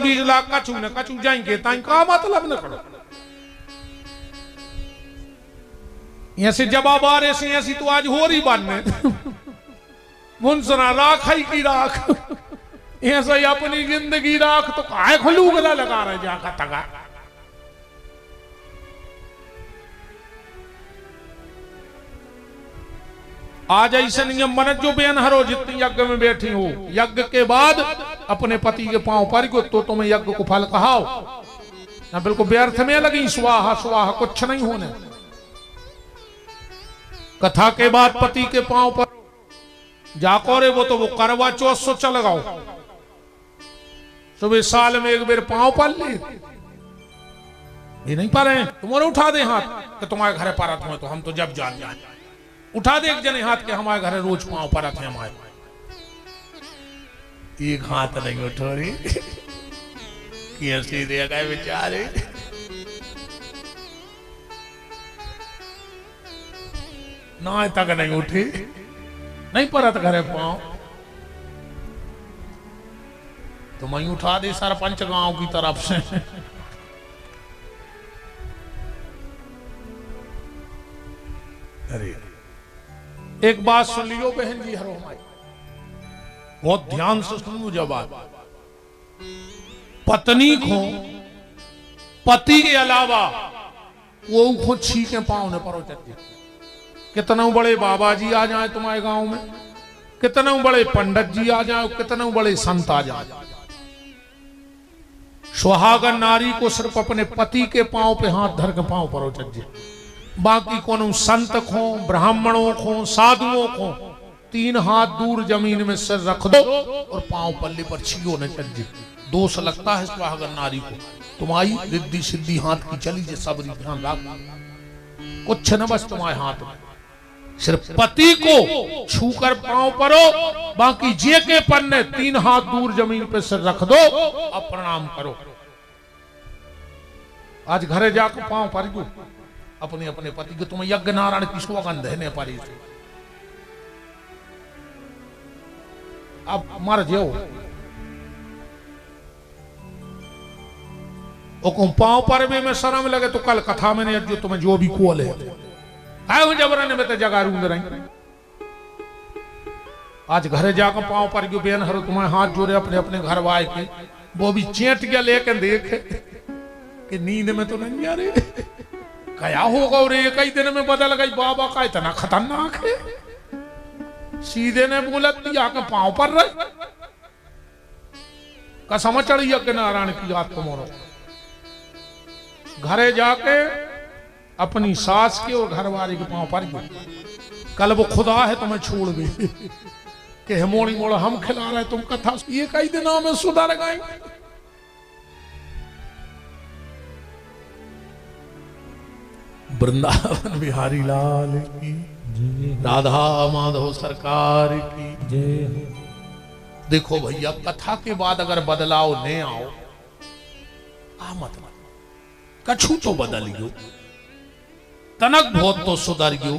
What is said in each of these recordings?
10-20 लाख कछु न कछु जाएंगे ताई का मतलब न करो ऐसे जवाब आ रहे से ऐसी तो आज हो रही बनने मुनसना राख ही की राख ऐसा ही अपनी जिंदगी राख तो काय खलू गला लगा रहे जाका तगा आज ऐसे नियम मन जो बेन हरो जितनी यज्ञ में बैठी हो यज्ञ के बाद अपने पति के पांव पर गो तो तुम्हें यज्ञ को फल कहाओ ना बिल्कुल व्यर्थ में लगी स्वाहा स्वाहा कुछ नहीं होने कथा के बाद पति के पांव पर जाको रे वो तो वो करवा चौथ सो चल गाओ सुबह साल में एक बार पांव पर ले ये नहीं पा रहे तुम्हारे उठा दे हाथ कि तुम्हारे घरे पारा तुम्हें तो हम तो जब जान जाए उठा दे एक जने हाथ के हमारे घरे रोज पांव पर थे हमारे एक हाथ नहीं उठो रही सीधे गए बेचारे ना तक नहीं उठी नहीं परत घरे पांव तो मैं उठा दे सरपंच गांव की तरफ से अरे एक बात सुन लियो बहन जी हरो हमारी बहुत ध्यान से सुनो जवाब पत्नी को पति के अलावा वो खुद छीके पांव ने परो चलती कितना बड़े बाबा जी आ जाए तुम्हारे गांव में कितना बड़े पंडित जी आ जाए कितना बड़े संत आ जाए सुहागन नारी को सिर्फ अपने पति के पांव पे हाथ धर के पांव परो चलती बाकी कोनो संत को ब्राह्मणों को साधुओं को 3 हाथ दूर जमीन में सिर रख दो और पांव पल्ले पर छियो न चल जी दोष लगता है सुहागन नारी को तुम्हारी रिद्धि सिद्धि हाथ की चली जे सबरी ध्यान रख कुछ न बस तुम्हारे हाथ में सिर्फ पति को छूकर पांव परो बाकी जे के पन्ने 3 हाथ दूर जमीन पे सिर रख दो अब प्रणाम करो आज घरे जाकर पांव पर गो अपने अपने पति को तुम्हें यज्ञ नारायण की सौगंध है पारी से अब मर जाओ पांव पर भी में शर्म लगे तो कल कथा में जो तुम्हें जो भी कोल है जबरन में तो जगा रूंद रही आज घरे जाकर पांव पर जो बेन हरो तुम्हारे हाथ जोड़े अपने अपने घर वाए के वो भी चेट गया लेकर देखे कि नींद में तो नहीं आ रही क्या होगा और एक ही दिन में बदल गई बाबा का इतना खतरनाक है सीधे ने बोला दिया के पांव पर रहे कसम चढ़ी यज्ञ नारायण की याद तुम्हारो घरे जाके अपनी सास के और घर वाले के पांव पर कल वो खुदा है तुम्हें छोड़ गई कि मोड़ी मोड़ हम खिला रहे तुम कथा ये कई दिनों में सुधर गए वृंदावन बिहारी लाल की राधा माधव सरकार की जय। देखो भैया कथा के बाद अगर बदलाव नहीं आओ आ मत कछु तो बदल गयो तनक बहुत तो सुधर गयो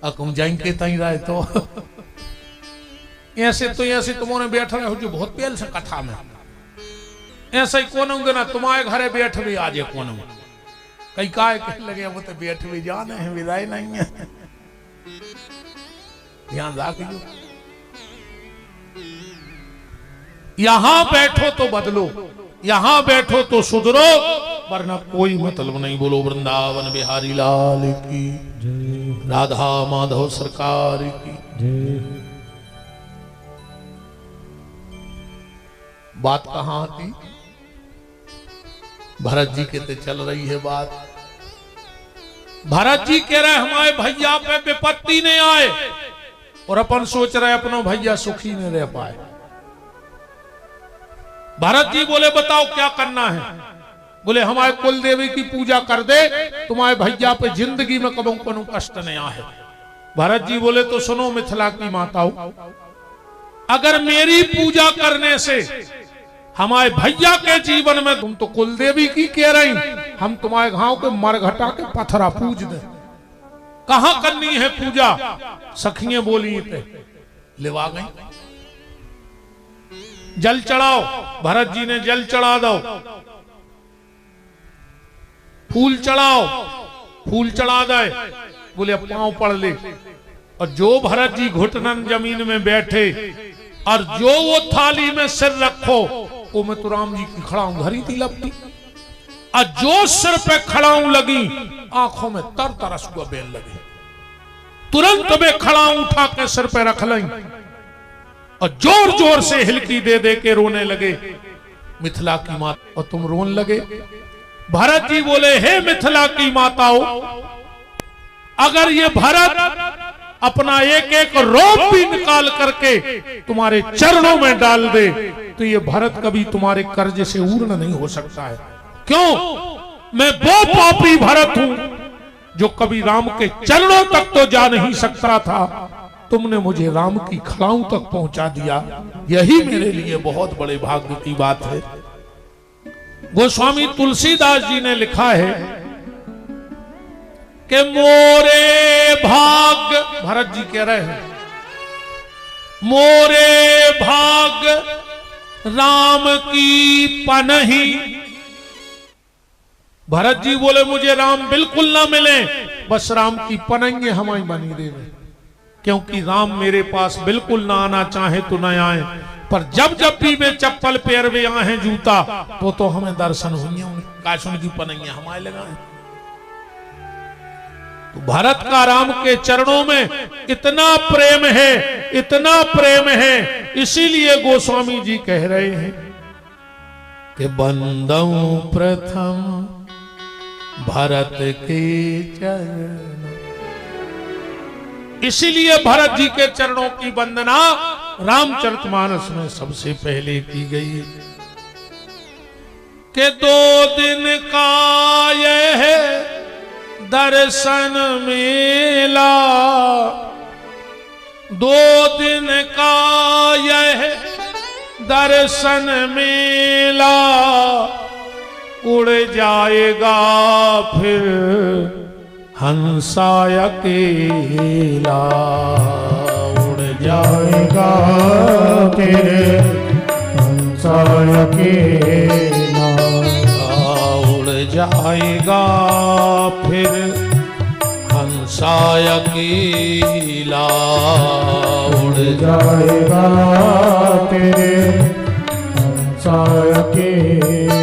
अकुम जाएंगे तई रहे तो ऐसे तुम्हारे बैठ रहे हो जो बहुत पहले से कथा में ऐसे ही कौन होंगे ना तुम्हारे घरे बैठ भी आज कौन कई काय कह लगे वो तो बैठ भी जाने हैं विदाई नहीं है ध्यान रखियो यहां बैठो तो बदलो यहां बैठो तो सुधरो वरना कोई मतलब नहीं। बोलो वृंदावन बिहारी लाल की जय राधा माधव सरकार की जय। बात कहां थी भरत जी के ते चल रही है बात भरत जी कह रहे हमारे भैया पे विपत्ति नहीं आए और अपन सोच रहे अपना भैया सुखी नहीं रह पाए। भरत जी बोले बताओ क्या करना है बोले हमारे कुल देवी की पूजा कर दे तुम्हारे भैया पे जिंदगी में कभी कोनो कष्ट नहीं आए। भरत जी बोले तो सुनो मिथिला की माताओं अगर मेरी पूजा करने से हमारे भैया के जीवन में तुम तो कुल देवी की कह रही हम तुम्हारे गांव के मरघटा के पथरा पूज दे कहां करनी है पूजा सखियां बोली थे लेवा गई जल चढ़ाओ। भरत जी ने जल चढ़ा दो। फूल चढ़ाओ, फूल चढ़ा दे। बोले अब पांव पड़ ले। और जो भरत जी घुटनन जमीन में बैठे और जो वो थाली में सिर रखो, वो मैं तो राम जी की खड़ाऊं धरी थी लपटी। और जो सिर पे खड़ाऊं लगी, आंखों में तर तरस हुआ बेल लगी। तुरंत में खड़ाऊं उठा के सिर पे रख लाई और जोर जोर से हिलकी दे दे के रोने लगे। मिथिला की माता, और तुम रोन लगे। भरत जी बोले, हे मिथिला की माताओं, अगर ये भरत अपना एक एक रोप भी निकाल करके तुम्हारे चरणों में डाल दे, तो ये भरत कभी तुम्हारे कर्ज से ऊर्ण नहीं हो सकता है। क्यों? मैं वो पापी भरत हूं जो कभी राम के चरणों तक तो जा नहीं सकता था। तुमने मुझे राम की खड़ाऊं तक पहुंचा दिया। यही मेरे लिए बहुत बड़े भाग्य की बात है। गोस्वामी तुलसीदास जी ने लिखा है कि मोरे भाग्य, भरत जी कह रहे हैं, मोरे भाग्य राम की पनही। भरत जी बोले, मुझे राम बिल्कुल ना मिले, बस राम की पनंगे हमारी बनी देवे। क्योंकि राम मेरे पास बिल्कुल ना आना चाहे तो ना आए, पर जब जब भी वे चप्पल पैर में आए जूता, तो हमें दर्शन हुई, काश उनकी पनंगे हमारे लगाए। तो भारत का राम के चरणों में इतना प्रेम है, इतना प्रेम है, इसीलिए गोस्वामी जी कह रहे हैं कि बंदऊ प्रथम भरत के चरण। इसीलिए भरत जी के चरणों की वंदना रामचरितमानस में सबसे पहले की गई। कि 2 दिन का यह दर्शन मेला, 2 दिन का यह दर्शन मेला, उड़ जाएगा फिर हंसा अकेला। उड़ जाएगा फिर हंसा अकेला। उड़ जाएगा फिर हंसा अकेला। उड़ जाएगा फिर हंसा अकेला।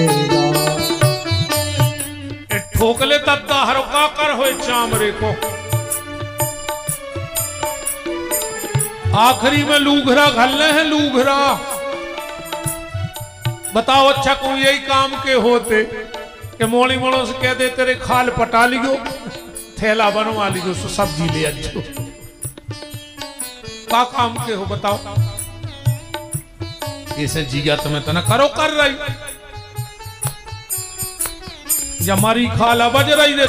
ठोकले तब हरका कर हो चामरे को। आखिरी में लूघरा घल्ले हैं, लूघरा। बताओ अच्छा कोई यही काम के होते कि मोड़ी मोड़ों से कह दे तेरे खाल पटा लियो, थैला बनवा लियो, सब्जी ले अच्छो। का काम के हो बताओ? इसे जिया तुम्हें तो न करो कर रही, हमारी खाला बज रही दे।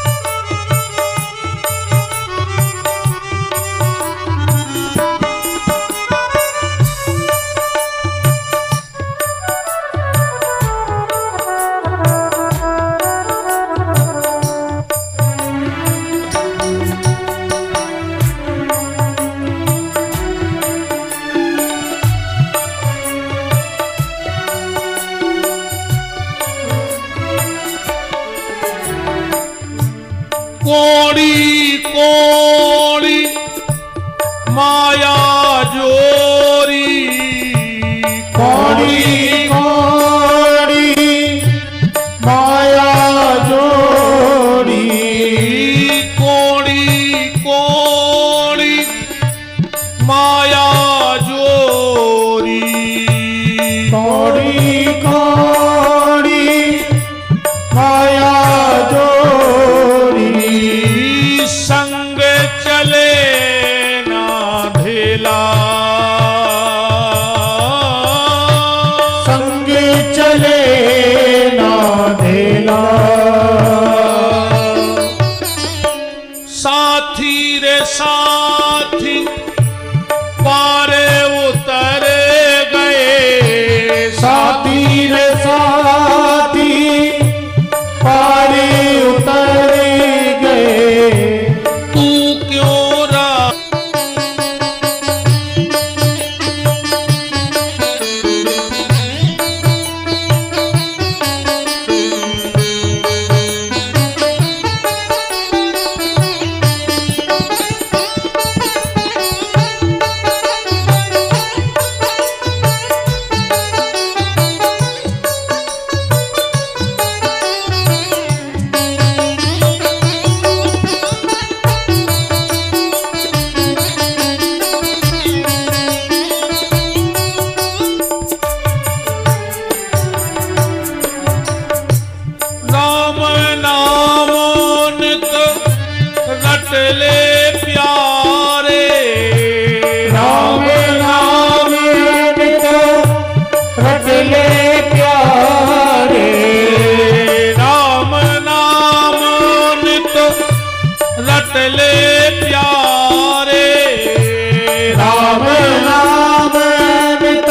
कोड़ी कोड़ी माया जोरी। कोड़ी कोड़ी माया जोरी। कोड़ी कोड़ी माया जोरी। कोड़ी कोड़ी माया जोरी। संग चले ना धेला। संग चले ना धेला। साथी रे साथी पारे उतर गए। साथी रे साथी पारे उतर गए। तू क्यों रा रट ले प्यारे, राम नाम नित रट ले प्यारे, राम नाम नित रट ले प्यारे, राम नाम नित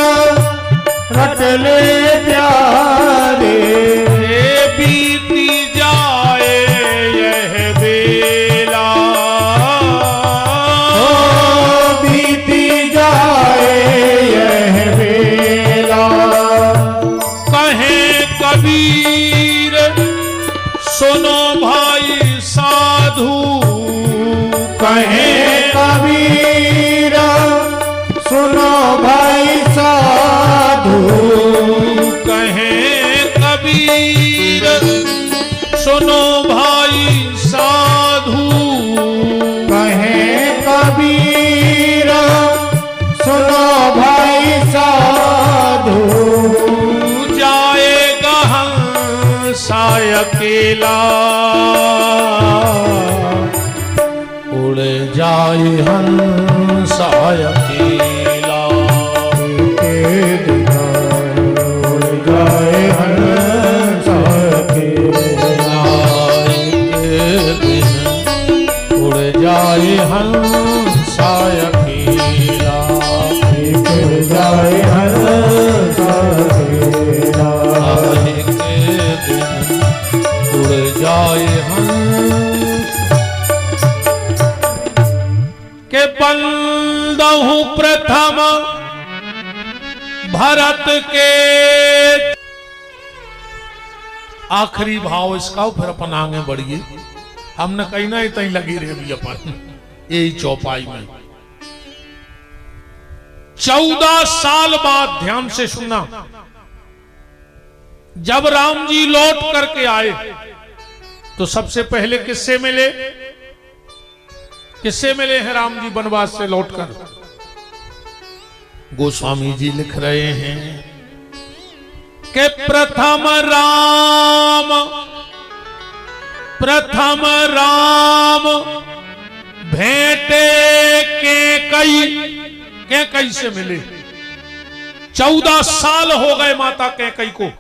रट ले प्यारे, बीती जाए यह बेला, ओ बीती जाए यह बेला, कहे कबीर सुनो भाई साधु, कहे कबीर सुनो भाई साधु, कहे कबीर सुनो भाई साधु, कहे कबीर सुनो भाई साधु, जाएगा हंसा अकेला, उड़ जाए हंसा अकेला, उड़ जाए हंस अकेला, उड़ जाए हंसा अकेला, उड़ जाए हंस अकेला, एक दिन उड़ जाए हंस के बंदहु प्रथम भरत के। आखिरी भाव इसका, फिर अपन आगे बढ़िए। हमने कहीं ना तहीं लगी रहे भी अपन यही चौपाई में। 14 साल बाद, ध्यान से सुनना, जब राम जी लौट करके आए तो सबसे पहले किससे मिले? किससे मिले हैं राम जी वनवास से लौटकर? गोस्वामी जी लिख रहे हैं कि प्रथम राम भेंटे कैकई से मिले। 14 साल हो गए माता कैकई को,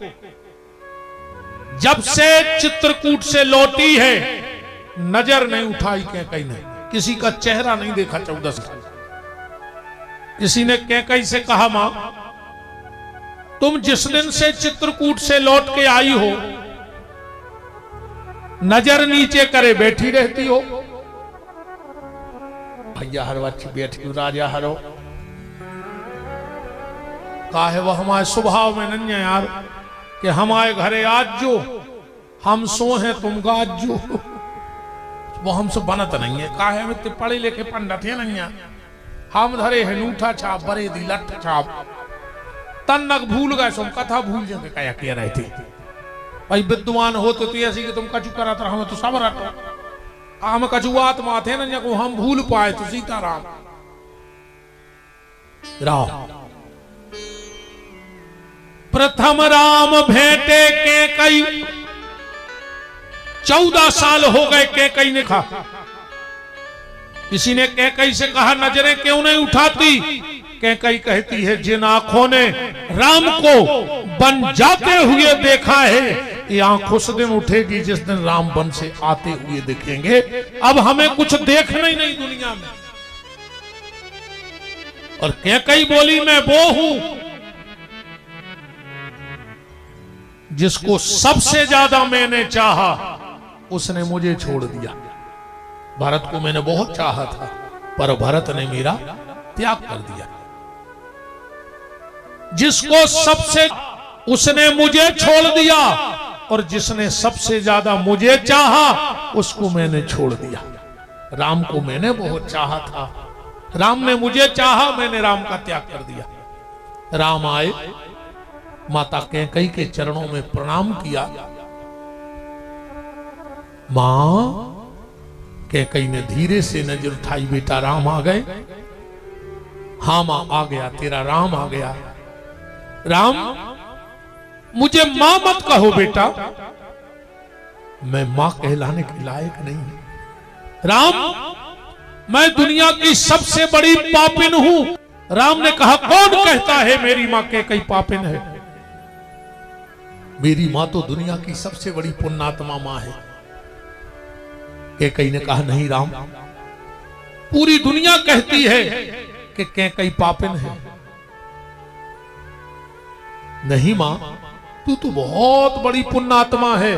जब से चित्रकूट से लौटी है नजर नहीं उठाई कैकई ने, किसी का चेहरा नहीं देखा 14 साल। किसी ने कैकई से कहा, मां तुम जिस दिन से चित्रकूट से लौट के आई हो नजर नीचे करे बैठी रहती हो। भैया हर बच्ची बैठी राजा हरो काहे वह हमारे स्वभाव में नहीं है यार कि हमारे घरे आज जो हम सो हैं तुम गाज जो, वो हमसे बनत नहीं है। काहे में पढ़े लिखे पंडित है नहीं है, हम धरे है नूठा छाप बरे दी लठ छाप तन्नक भूल गए सो कथा भूल जाते क्या कह रहे थे। भाई विद्वान हो तो ऐसी कि तुम कचू करा हमें तो सब रटो हम कचुआत माथे न को हम भूल पाए तो सीताराम राम। प्रथम राम भेंटे कैकई, 14 साल हो गए कैकई ने कहा। किसी ने कैकई से कहा नजरें क्यों नहीं उठाती? कैकई कहती है जिन आंखों ने राम को बन जाते हुए देखा है ये आंख उस दिन उठेगी जिस दिन राम बन से आते हुए दिखेंगे। अब हमें कुछ देखना ही नहीं दुनिया में। और कैकई बोली मैं वो हूं जिसको सबसे ज्यादा मैंने चाहा उसने मुझे छोड़ दिया। भरत को मैंने बहुत चाहा था पर भरत ने मेरा त्याग कर दिया। जिसको सबसे उसने मुझे छोड़ दिया और जिसने सबसे ज्यादा मुझे चाहा उसको मैंने छोड़ दिया। राम को मैंने बहुत चाहा था, राम ने मुझे चाहा, मैंने राम का त्याग कर दिया। राम आए, माता कैकई के चरणों में प्रणाम किया। मां, कैकई ने धीरे से नजर उठाई, बेटा राम आ गए? हाँ मां आ गया, तेरा राम आ गया। राम मुझे मां मत कहो बेटा, मैं मां कहलाने के लायक नहीं। राम मैं दुनिया की सबसे बड़ी पापिन हूं। राम ने कहा कौन कहता है मेरी मां कैकेयी पापिन है? मेरी मां तो दुनिया की सबसे बड़ी पुण्यात्मा मां है। कैकेयी ने कहा नहीं राम, पूरी दुनिया कहती है कि कैकेयी पापिन है। नहीं मां, तू तो बहुत बड़ी पुण्यात्मा है।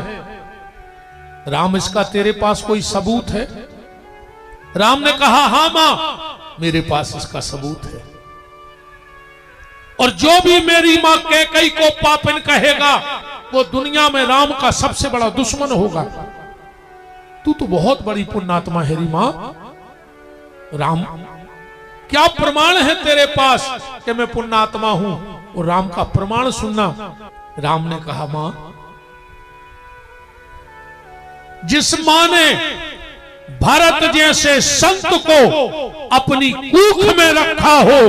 राम इसका तेरे पास कोई सबूत है? राम ने कहा हां मां, मेरे पास इसका सबूत है। और जो भी मेरी मां कैकेयी को पापिन कहेगा वो दुनिया में राम का सबसे बड़ा दुश्मन होगा। तू तो बहुत बड़ी पुण्यात्मा है री मां। राम क्या प्रमाण है तेरे पास कि मैं पुण्यात्मा हूं? और राम का प्रमाण सुनना। राम ने कहा मां, जिस मां ने भरत जैसे संत को अपनी कूख में रखा हो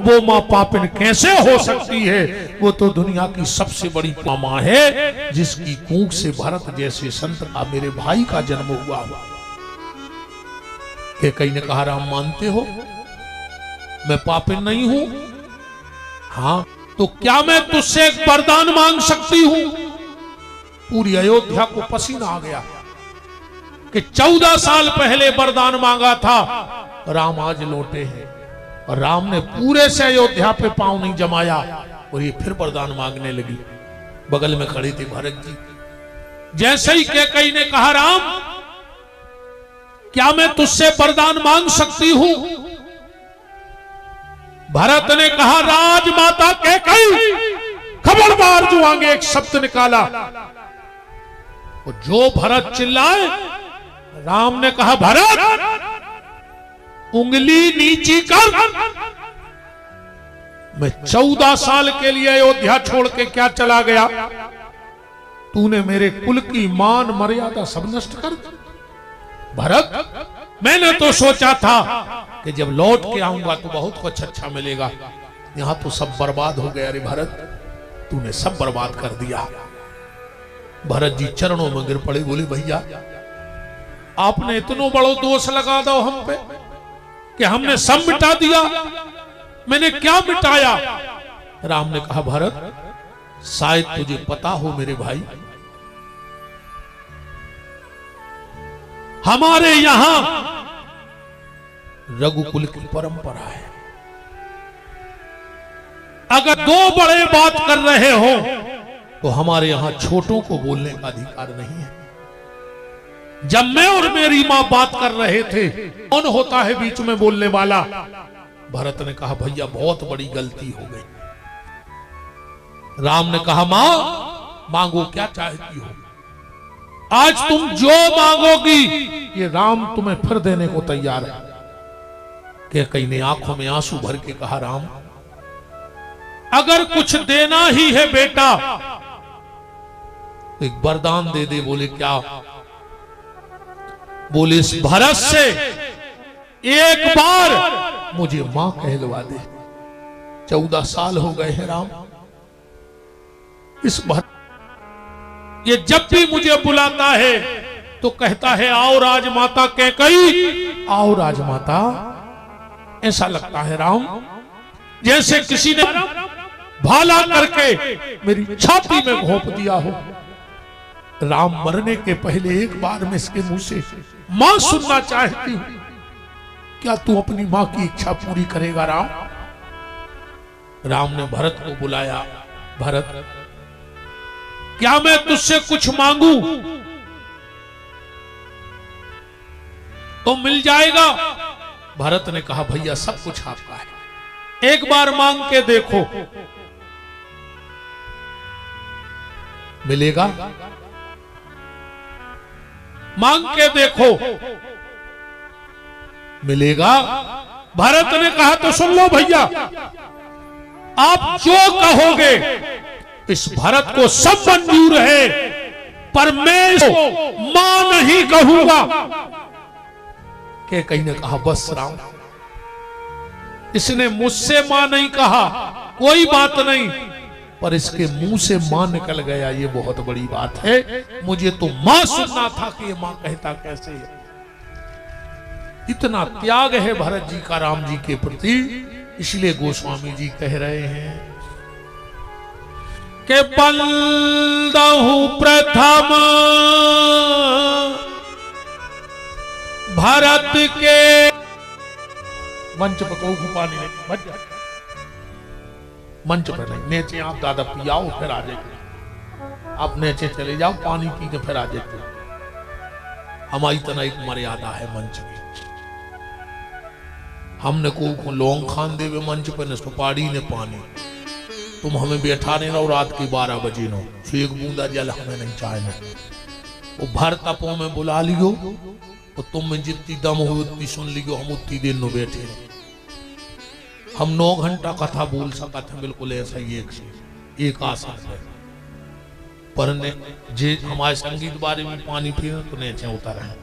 वो मां पापिन कैसे हो सकती है? वो तो दुनिया की सबसे बड़ी मां है जिसकी कूख से भरत जैसे संत का मेरे भाई का जन्म हुआ। कैकेयी ने कहा राम मानते हो मैं पापिन नहीं हूं? हां, तो क्या मैं तुझसे एक वरदान मांग सकती हूं? पूरी अयोध्या को पसीना आ गया कि 14 साल पहले वरदान मांगा था, राम आज लौटे हैं। और राम ने पूरे से अयोध्या पे पांव नहीं जमाया और ये फिर वरदान मांगने लगी। बगल में खड़े थे भरत जी। जैसे ही कैकेयी ने कहा राम क्या मैं तुझसे वरदान मांग सकती हूं? भरत ने कहा राजमाता कैकेयी, खबरदार जो आगे एक शब्द निकाला और जो भरत चिल्लाए, राम ने कहा भरत उंगली नीची कर। मैं 14 साल के लिए अयोध्या छोड़ के क्या चला गया? तूने मेरे कुल की मान मर्यादा सब नष्ट कर दी। भरत मैंने तो सोचा था कि जब लौट के आऊंगा तो बहुत कुछ अच्छा मिलेगा, यहां तो सब बर्बाद हो गया। रे भरत तूने सब बर्बाद कर दिया। भरत जी चरणों में गिर पड़े, बोले भैया आपने इतनो बड़ो दोष लगा दो हम पे कि हमने सब मिटा दिया। मैंने क्या मिटाया? राम ने कहा भरत शायद तुझे पता हो मेरे भाई, हमारे यहां रघुकुल की परंपरा है, अगर दो बड़े बात कर रहे हो तो हमारे यहां छोटों को बोलने का अधिकार नहीं है। जब मैं और मेरी मां बात कर रहे थे, कौन होता है बीच में बोलने वाला? भरत ने कहा भैया बहुत बड़ी गलती हो गई। राम ने कहा मां मांगो क्या चाहती हो, आज तुम जो मांगोगी ये राम तुम्हें फिर देने को तैयार है। कैकेयी ने आंखों में आंसू भर के कहा राम अगर कुछ देना ही है बेटा तो एक वरदान दे दे। बोले क्या? बोले इस भरत से एक बार मुझे मां कहलवा दे। 14 साल हो गए हैं राम, इस भरत ये जब भी मुझे बुलाता है तो कहता है आओ राजमाता कैकेयी, आओ राजमाता। ऐसा लगता है राम जैसे किसी ने भाला करके मेरी छाती में घोंप दिया हो। राम मरने के पहले एक बार मैं इसके मुंह से मां सुनना चाहती हूं, क्या तू अपनी मां की इच्छा पूरी करेगा? राम राम ने भरत को बुलाया। भरत क्या मैं तुझसे कुछ मांगू तो मिल जाएगा? भरत ने कहा भैया सब कुछ आपका है, एक बार मांग के देखो मिलेगा। मांग के देखो मिलेगा। भरत ने कहा तो सुन लो भैया, आप जो कहोगे इस भरत को सब मंजूर है, पर मैं इसको मां नहीं कहूंगा। कैकेयी ने कहा बस राम, इसने मुझसे मां नहीं कहा कोई बात नहीं, पर इसके मुंह से मां निकल गया ये बहुत बड़ी बात है। मुझे तो मां सुनना था कि ये मां कहता कैसे है। इतना त्याग है भरत जी का राम जी के प्रति, इसलिए गोस्वामी जी कह रहे हैं कि बंदहु प्रथम भरत के मंच पर कहू पानी नहीं, मंच पर नहीं, नीचे आप दादा पियाओ फिर आ जाएगी, आप नीचे चले जाओ पानी पी के फिर आ जाएगी। हमारी तरह एक मर्यादा है मंच की। हमने को लौंग खान देवे मंच पर, न सुपारी ने पानी। तुम हमें बैठा नहीं रहो रात की 12 बजे नो, एक बूंदा जल हमें नहीं चाहिए। वो भर तपों में बुला लियो, तो तुम में जितनी दम हो उतनी सुन लियो, हम उतनी देर नो बैठे। हम 9 घंटा कथा बोल सका थे, बिल्कुल ऐसा ही एक आशा है। पर ने जे हमारे संगीत बारे में पानी पीना तो नीचे उतर है।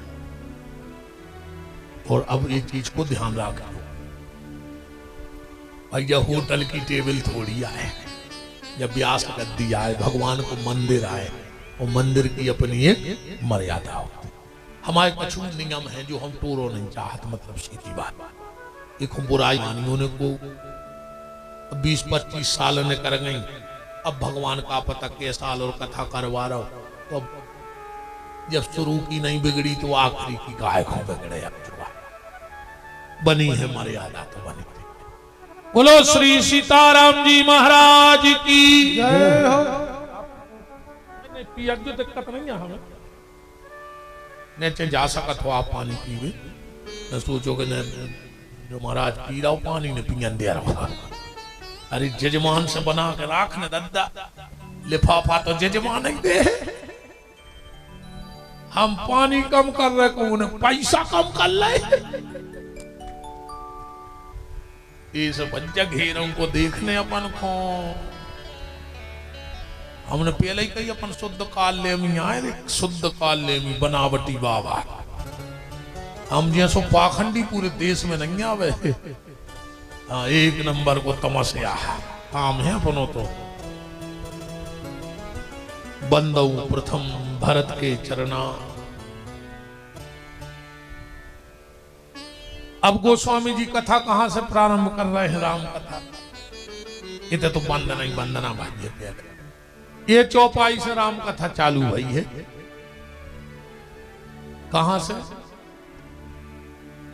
और अब एक चीज को ध्यान रखो भैया, होटल की टेबल थोड़ी आए, जब व्यास गद्दी आए, भगवान को मंदिर आए, और मंदिर की अपनी एक मर्यादा होती। हमारे कुछ नियम है जो हम तोड़ो नहीं चाहते, मतलब सीधी बात। एक बुराई मानियों ने को 20-25 साल ने कर गई, अब भगवान का पता के साल और कथा करवा रहा हो, तो अब जब शुरू की नहीं बिगड़ी तो आखिरी की गाय को बिगड़े। अब बनी है मर्यादा तो बनी। बोलो श्री सीताराम जी महाराज की जय हो। दिक्कत नहीं है हमें, नीचे जा सकत हो आप पानी पीवे, न सोचो कि जो महाराज पी रहा हो पानी ने पियन दे रहा। अरे जजमान से बना के राख न दद्दा, लिफाफा तो जजमान ही दे। हम पानी कम कर रहे को उन्हें पैसा कम कर ले। ये सब घेरों को देखने अपन को हमने पहले ही कही, अपन शुद्ध काल लेमी आए, शुद्ध काल लेमी बनावटी बाबा। हम जैसो पाखंडी पूरे देश में नहीं आवे। हाँ, एक नंबर को तमस्या काम है अपनों तो। बंदऊ प्रथम भरत के चरना। अब गोस्वामी जी कथा कहां से प्रारंभ कर रहे हैं? राम कथा। इतने तो बंदना ही बंदना भाग्य, ये चौपाई से राम कथा चालू हुई है। कहां से?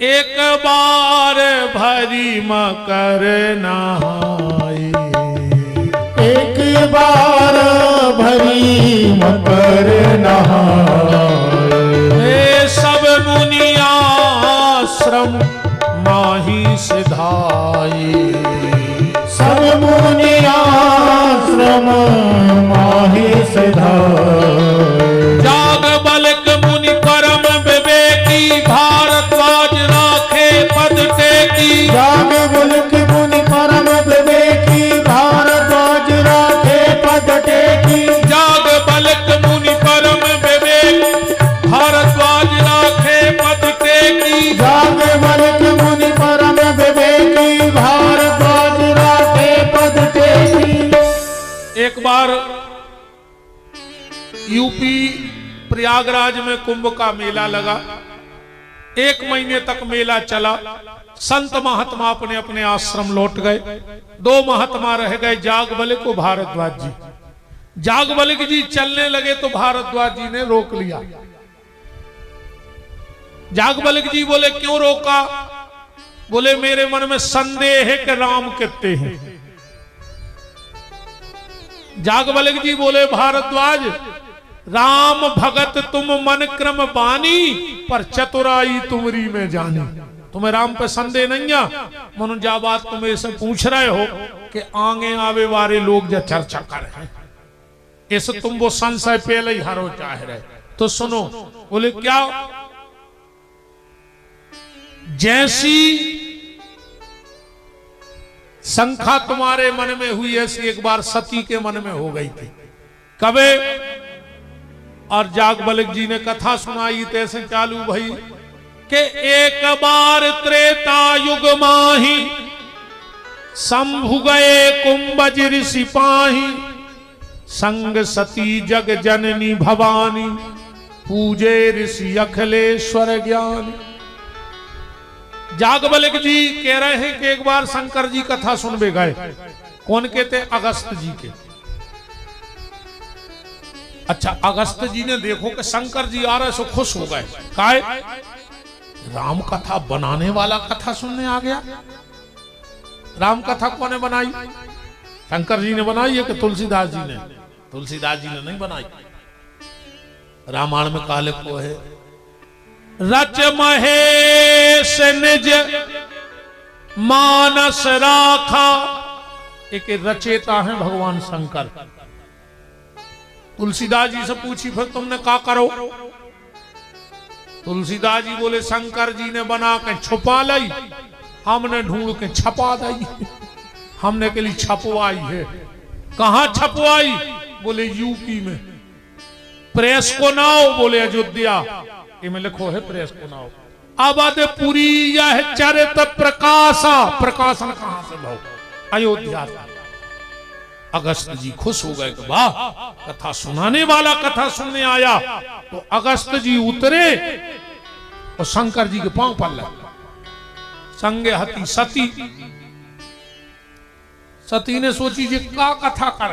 एक बार भरी मकर नहाए, एक बार भरी मकर नहाए, सब मुनिया आश्रम माही सिधाए, सब मुनि आश्रम माही सिधाए। जाग बलक मुनि परम विवेकी, भारद्वाज राखे पद टेकी। जाग बलक मुनि परम विवेकी, भारद्वाज राखे पद टेकी। जाग बलक मुनि परम विवेकी, भारद्वाज राखे पद टेकी। जाग बलक मुनि परम विवेकी, भारद्वाज राखे पद टेकी। एक बार यूपी प्रयागराज में कुंभ का मेला लगा। 1 महीने तक मेला चला। संत महात्मा अपने अपने आश्रम लौट गए। 2 महात्मा रह गए, जागबलिक को भारद्वाज जी। जागबलिक जी चलने लगे तो भारद्वाज जी ने रोक लिया। जागबलिक जी बोले क्यों रोका? बोले मेरे मन में संदेह है कि राम कितने हैं। जागबलिक जी बोले भारद्वाज, राम भगत तुम मन क्रम बानी, पर चतुराई तुमरी में जानी। तुम्हें राम पे संदेह नहीं है? मनु जा बात तुम्हें से पूछ रहे हो कि आगे आवे वाले लोग जो चर्चा कर रहे हैं, इसे तुम वो संशय पहले ही हरो चाह रहे। तो सुनो। बोले क्या? जैसी शंका तुम्हारे मन में हुई ऐसी एक बार सती के मन में हो गई थी। कबे? और जागबलिक जी ने कथा सुनाई, तैसे चालू भई कि एक बार त्रेता युग माही, शंभु गए कुंभज ऋषि पाही। संग सती जग जननी भवानी, पूजे ऋषि अखिलेश्वर ज्ञान। जागबलिक जी कह रहे हैं कि एक बार शंकर जी कथा सुनबे गए। कौन कहते? अगस्त जी के। अच्छा, अगस्त जी ने देखो कि शंकर जी आ रहे सो खुश हो गए। काहे? राम कथा बनाने वाला कथा सुनने आ गया। राम कथा कौन बनाई? शंकर जी ने बनाई है कि तुलसीदास जी ने? तुलसीदास जी ने नहीं बनाई। रामायण में काले को है, रच महेश निज मानस राखा। एक रचेता है भगवान शंकर। तुलसीदास जी से पूछी फिर तुमने क्या करो? तुलसीदास जी बोले शंकर जी ने बना के छुपा लाई, हमने ढूंढ के छपा दी। हमने के लिए छपवाई है। कहां छपवाई? बोले यूपी में। प्रेस को नाव? बोले अयोध्या। इनमें लिखो है प्रेस को नाव। अवधपुरी यह चरित प्रकाशा। प्रकाशन कहां से भाव? अयोध्या से। अगस्त जी खुश हो गए कि वाह, कथा सुनाने वाला कथा सुनने आया। तो अगस्त जी उतरे और शंकर जी के पांव पर लगे। संगे हती सती। सती ने सोची जी का कथा कर,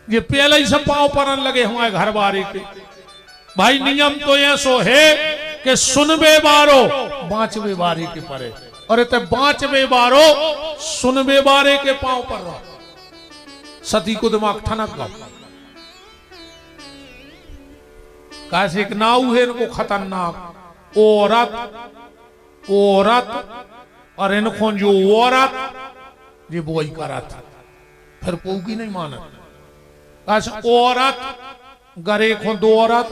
ये पहले ही सब पांव पर लगे हमारे घर बारे के। भाई नियम तो ये सो है कि सुनबे बारो बांचवे बारे के परे, और इतने बांचवे बारो सुनबे बारे के पांव पर रहो। सती को दिमाग ठनक गया। कैसे एक नाव है इनको खतरनाक। औरत और इनको जो औरत ये बोई करत, फिर कोई नहीं मानत। कैसे औरत गरे को दो औरत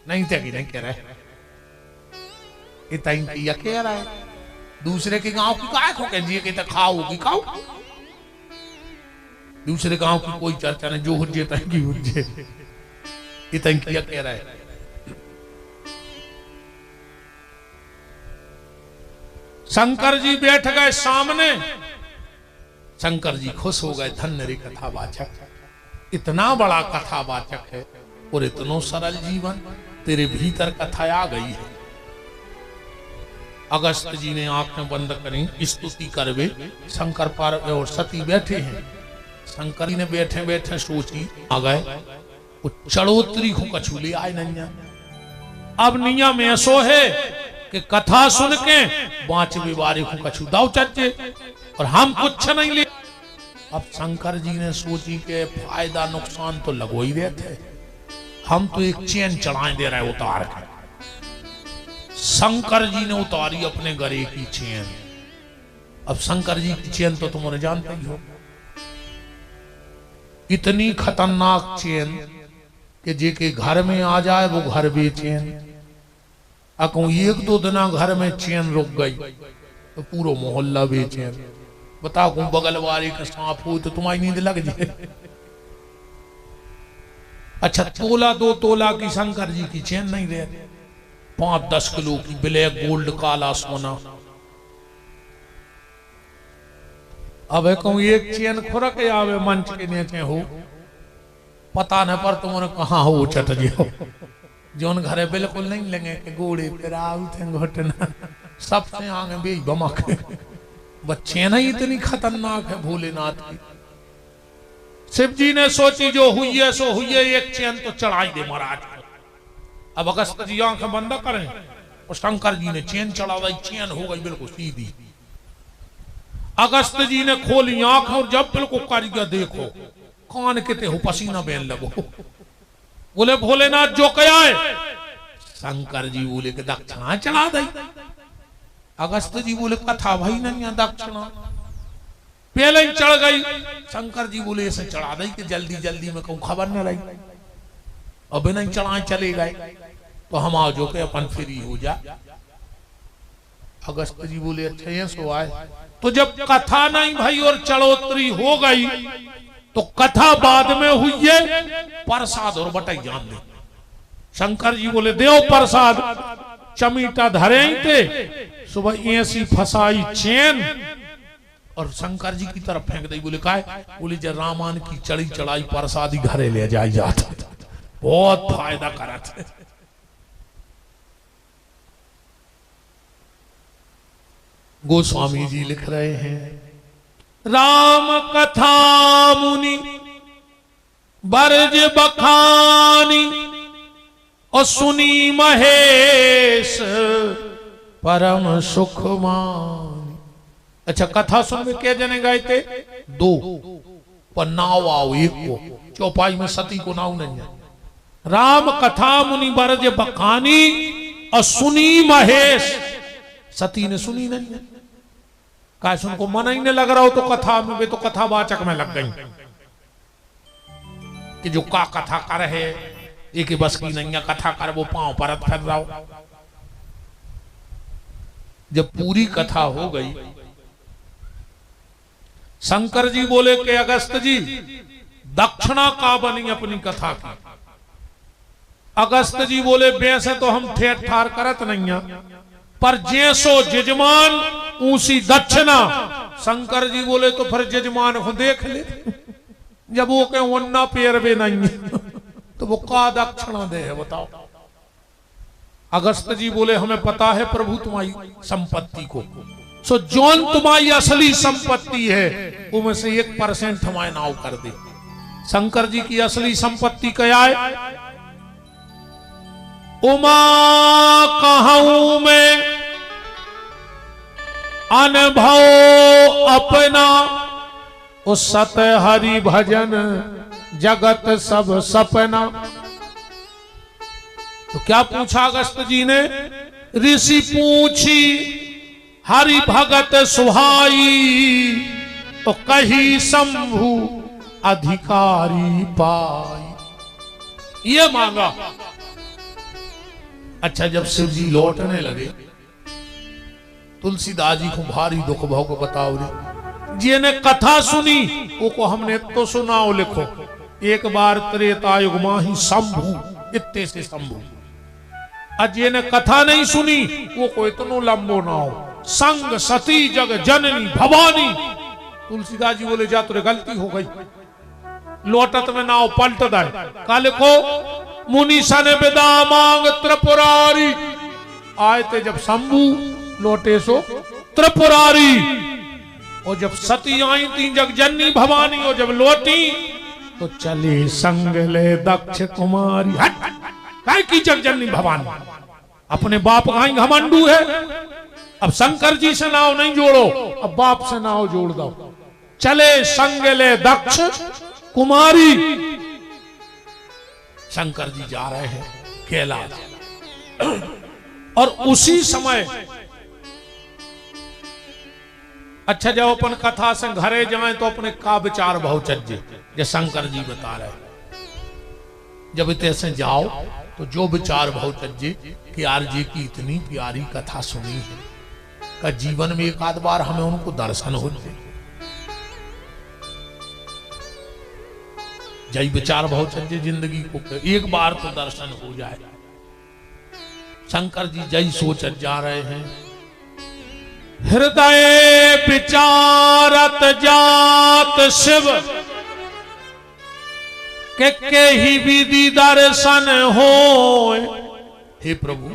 नहीं तकी नहीं कह रहे। इतना कह रहा है दूसरे के गांव की काय खो जी के खाओगी खाओ। दूसरे गांव की कोई चर्चा नहीं, जो हुज्जे तंगी हुज्जे। इतना कह रहा है। शंकर जी बैठ गए सामने। शंकर जी खुश हो गए, धन्य रे कथावाचक, इतना बड़ा कथावाचक है और इतनो सरल जीवन, तेरे भीतर कथा आ गई है। अगस्त जी ने आंखें बंद करी, स्तुति करवे। शंकर पार्वती और सती बैठे हैं। शंकर जी ने बैठे बैठे सोची आ गए, वो चढ़ोतरी को कछू ले आए नैया। अब निया में ऐसो है कि कथा सुन के बांचवे बारे को कछू दाव चचे और हम कुछ नहीं ले। अब शंकर जी ने सोची के फायदा नुकसान तो लगो ही रहे थे, हम तो एक चैन चढ़ाए दे रहे उतार के। शंकर जी ने उतारी अपने गले की चैन। अब शंकर जी की चैन तो तुमने जानते ही हो, इतनी खतरनाक चैन कि जेके घर में आ जाए वो घर बेचैन। अको एक दो दिना घर में चैन रुक गई तो पूरा मोहल्ला बेचैन। बताओ को बगल वाले का सांप हो तो तुम्हारी नींद लग जाए। अच्छा, तोला दो तोला की शंकर जी की चैन नहीं रहे, 5-10 किलो की ब्लैक गोल्ड काला सोना। अब कहूं एक चैन खुरक आवे मंच के नीचे हो, पता न पर तुमने कहा हो चट जो जोन घरे बिल्कुल नहीं लगे कि गोड़े फिर थे घटना सबसे आगे बेच बमक। बच्चे नहीं इतनी खतरनाक है भोलेनाथ की। शिव जी ने सोची जो हुई है सो हुई है, एक चैन तो चढ़ाई दे महाराज को। अब अगस्त जी आंखें बंद करें और शंकर जी ने चैन चढ़ा दी। चैन हो गई बिल्कुल सीधी। अगस्त जी ने खोली आंख और जब बिल्कुल कारीगर देखो कान किते हो पसीना बहन लगो। बोले भोलेनाथ जो क्या है? शंकर जी बोले कि दक्षिणा चढ़ा दी। अगस्त जी बोले कथा भाई नहीं दक्षिणा पहले ही चढ़ गई। शंकर जी बोले ऐसे चढ़ा दी कि जल्दी जल्दी में कहूं खबर न रही। अब नहीं चढ़ाए चले गए तो हम आओ जो के अपन फ्री हो जा। अगस्त जी बोले अच्छा ये सो आए। तो जब कथा नहीं भाई और चढ़ोतरी हो गई तो कथा बाद में हुई है। प्रसाद और बटाई जान दे। शंकर जी बोले देव प्रसाद। चमीटा धरे ही थे। सुबह ऐसी फसाई चैन और शंकर जी की तरफ फेंक दी। बोले काय? बोले जब रामायण की चढ़ी चढ़ाई प्रसादी घरे ले जाई जाता, बहुत फायदा करा थे। गोस्वामी जी लिख रहे हैं, राम कथा मुनि बरज बखानी और सुनी महेश परम सुख मानी। अच्छा, कथा सुन में क्या जने गए थे? 2, पर नाव आओ एक को, चौपाई में सती को नाव नहीं है। राम कथा मुनि बरज बखानी और सुनी महेश, सती ने सुनी नहीं है। काय सुन को मन ही नहीं लग रहा हो तो कथा में, वे तो कथावाचक में लग गई कि जो का कथा कर है एक ही बस की नहीं है, कथा कर वो पांव परत फिर रहा हो। जब पूरी कथा हो गई, शंकर जी बोले कि अगस्त जी दक्षिणा का बनी अपनी कथा की। अगस्त जी बोले वैसे तो हम ठेठ ठार करत नहीं है, पर जैसो जजमान ऊसी दक्षिणा। शंकर जी बोले तो फिर जजमान को देख ले, जब वो कहे वन्ना पेर भी नहीं है तो वो का दक्षिणा दे है बताओ। अगस्त जी बोले हमें पता है प्रभु तुम्हारी संपत्ति को, सो जौन तुम्हारी असली संपत्ति है उनमें से 1% हमारे नाव कर दे। शंकर जी की असली संपत्ति क्या है? उमा कहूं में अनुभव अपना, उस सत हरि भजन जगत सब सपना। तो क्या पूछा अगस्त जी ने? ऋषि पूछी हरि भगत सुहाई, तो कही शंभु अधिकारी पाई। ये मांगा। अच्छा, जब शिव जी लौटने लगे, तुलसीदास जी को भारी दुख भाव को बताओ रे, जिन्हें कथा सुनी वो को हमने तो सुनाओ लिखो। एक बार त्रेता युग माही शंभु, इत्ते से शंभु। अजय ने कथा नहीं सुनी वो को इतनो लंबो ना हो। संग सती जग जननी भवानी। तुलसीदास जी बोले जा तुरे गलती हो गई, लौटत में नाव पलट दाए। काले को मुनि सन विदा मांग त्रिपुरारी। आए थे जब शंभु, लौटे सो त्रिपुरारी। और जब सती आई थी जग जननी भवानी, और जब लौटी तो चले संग ले दक्ष कुमारी। हट काय की जग जननी भवानी, अपने बाप का घमंडू है। अब शंकर जी से नाव नहीं जोड़ो, अब बाप से नाव जोड़ दो। चले संग ले दक्ष कुमारी। शंकर जी जा रहे हैं कैलाश, और उसी समय अच्छा जब अपन कथा से घरे जाए तो अपने का विचार बहुत चज्जे, जो शंकर जी बता रहे। जब इतने से जाओ तो जो विचार बहुत चज्जे कि यार जी की इतनी प्यारी कथा सुनी है, का जीवन में एक आध बार हमें उनको दर्शन हो जाए। जय विचार बहुत चज्जे, जिंदगी को एक बार तो दर्शन हो जाए। शंकर जी जय सोच जा रहे हैं। हृदय विचारत जात शिव, के ही विधि दर्शन हो। हे प्रभु,